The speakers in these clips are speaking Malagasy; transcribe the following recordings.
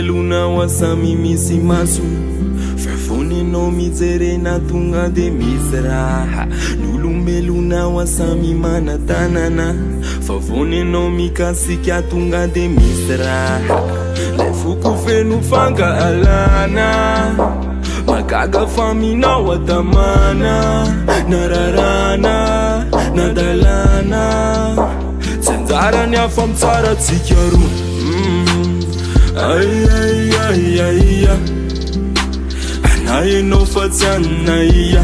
Luna wasami misi masu Fafone no mizere na tunga de misra Lulumbe luna wasami mana tanana Fafone no mikasi kya tunga de misra Lefuku fenu fanga alana Magaga famina watamana Nararana Nadalana Zenzara nya fam tsara tsikyaru Ay ay ay ay ay Anaye no fatsana ya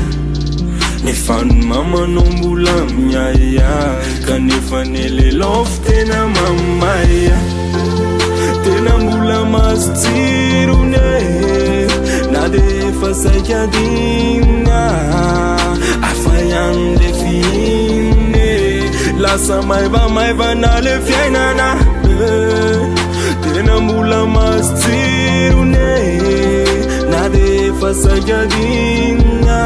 Nefan mama no mbulam ya ya Kanefanele love tena mama ya Tena mbulam astiru ne Nade fasaya dina Afayan define La samaiva maiva na le fiainana Tena mula mastirune Nade fasajadina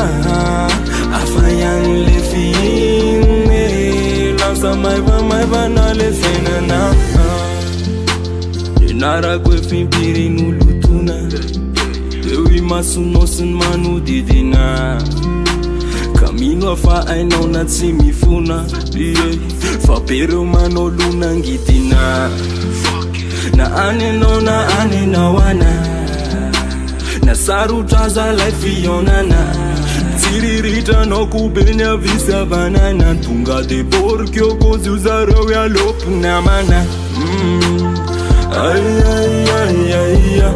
Afayan le fine Lansa maiva na le fenana Nara kwe fimpiri nulutuna Dewi masu nosen manu didina Camino fa aino na tsimifuna Fa pero mano luna ngitina Na ane na wana Na saru traza life yonana Tiririta no kubenya visa banana Tunga de porkyo kozi uzaro ya lopu na mana Ay ay ay ay ay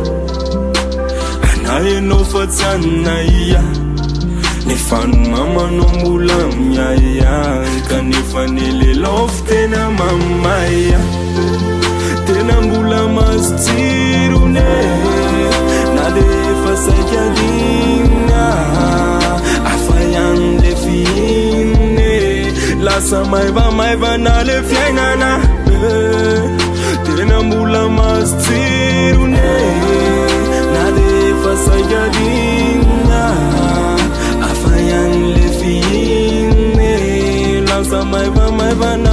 Anaye no fatsana ya Nefan mama no mbulam ya ya Kanefanele love tena mama ya Tena mbula mastirune Nade fasaya dina Afayan define La samaiva na le fiainana Tena mbula mastirune Nade fasaya dina Afayan define La samaiva na